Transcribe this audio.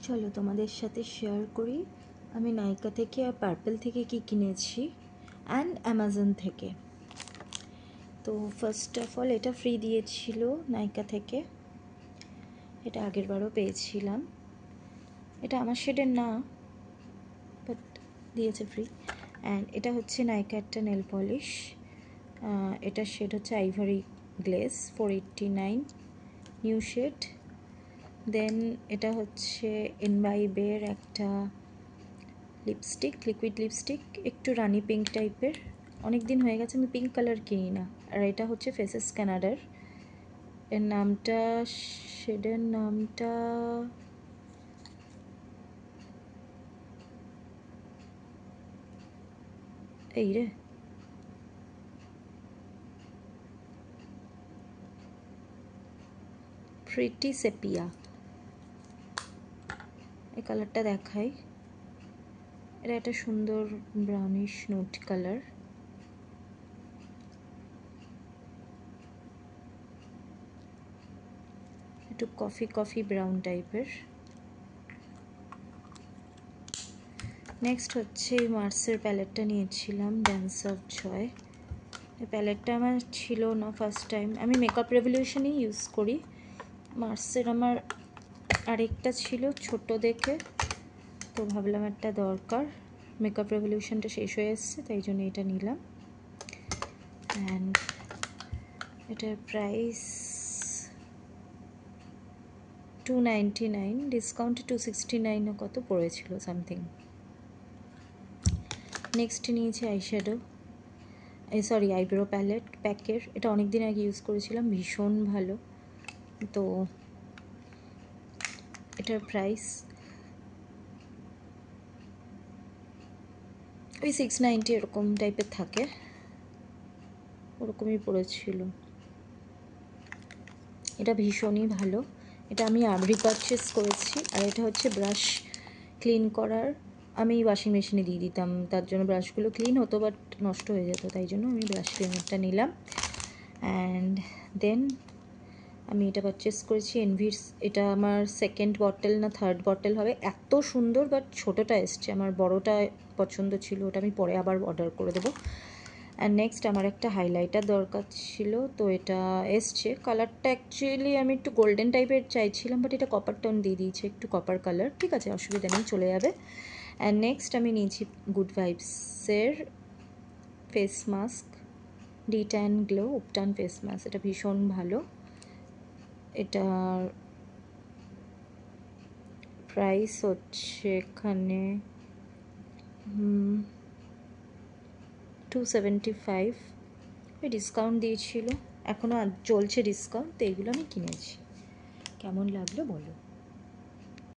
চলো তোমাদের সাথে শেয়ার করি আমি নাইকা থেকে আর পার্পল থেকে কি কিনেছি অ্যান্ড অ্যামাজন থেকে। তো ফার্স্ট অফ অল এটা ফ্রি দিয়েছিল নাইকা থেকে, এটা আগের বারও পেয়েছিলাম। এটা আমার শেডের না, বাট দিয়েছে ফ্রি। অ্যান্ড এটা হচ্ছে নাইকা একটা নেল পলিশ, এটার শেড হচ্ছে আইভরি গ্লেজ 489 নিউ শেড। দেন এটা হচ্ছে এনভাইবের একটা লিপস্টিক, লিকুইড লিপস্টিক, একটু রানি পিঙ্ক টাইপের। অনেক দিন হয়ে গেছে আমি পিঙ্ক কালার কিনি না। আর এটা হচ্ছে ফেসেস কানাডার, এর নামটা শেডের নামটা এই রে, প্রিটি সেপিয়া, এই কালারটা দেখাই। এটা একটা সুন্দর ব্রাউনিশ নুড কালার। একটু কফি কফি ব্রাউন টাইপের। নেক্সট হচ্ছে এই মার্সের প্যালেটটা নিয়েছিলাম, ড্যান্স অফ জয়। এই প্যালেটটা আমার ছিল না ফার্স্ট টাইম, আমি মেকআপ রেভলিউশনই ইউজ করি। মার্সের আমার আরেকটা ছিল ছোট দেখে, তো ভাবলাম একটা দরকার, মেকআপ রেভলিউশনটা শেষ হয়ে এসছে তাই জন্য এটা নিলাম। অ্যান্ড এটার প্রাইস 299, ডিসকাউন্টে 269 কত পড়েছিল সামথিং। নেক্সট নিয়েছি আইশ্যাডো, সরি আইব্রো প্যালেট প্যাকের। এটা অনেক দিন আগে ইউজ করেছিলাম, ভীষণ ভালো। তো এটার প্রাইস ওই 690 এরকম টাইপের থাকে, ওরকমই পড়েছিল। এটা ভীষণই ভালো, এটা আমি রিপারচেস করেছি। আর এটা হচ্ছে ব্রাশ ক্লিন করার, আমি ওয়াশিং মেশিনে দিয়ে দিতাম, তার জন্য ব্রাশগুলো ক্লিন হতো বাট নষ্ট হয়ে যেত, তাই জন্য আমি ব্রাশ ক্লিনারটা নিলাম। অ্যান্ড দেন আমি এটা পারচেস করেছি এনভির, এটা আমার সেকেন্ড বটল না থার্ড বটল হবে। এত সুন্দর, বাট ছোটোটা এসছে, আমার বড়োটা পছন্দ ছিল, ওটা আমি পরে আবার অর্ডার করে দেবো। অ্যান্ড নেক্সট আমার একটা হাইলাইটার দরকার ছিল, তো এটা এসছে। কালারটা অ্যাকচুয়ালি আমি একটু গোল্ডেন টাইপের চাইছিলাম, বাট এটা কপার টোন দিয়ে দিয়েছে, একটু কপার কালার, ঠিক আছে অসুবিধা নেই, চলে যাবে। অ্যান্ড নেক্সট আমি নিয়েছি গুড ভাইবসের face mask, de tan glow ubtan face mask, এটা ভীষণ ভালো। এটার প্রাইস হচ্ছে এখানে 275, ওই ডিসকাউন্ট দিয়েছিল, এখনও চলছে ডিসকাউন্ট, তো এইগুলো আমি কিনেছি। কেমন লাগলো বলো।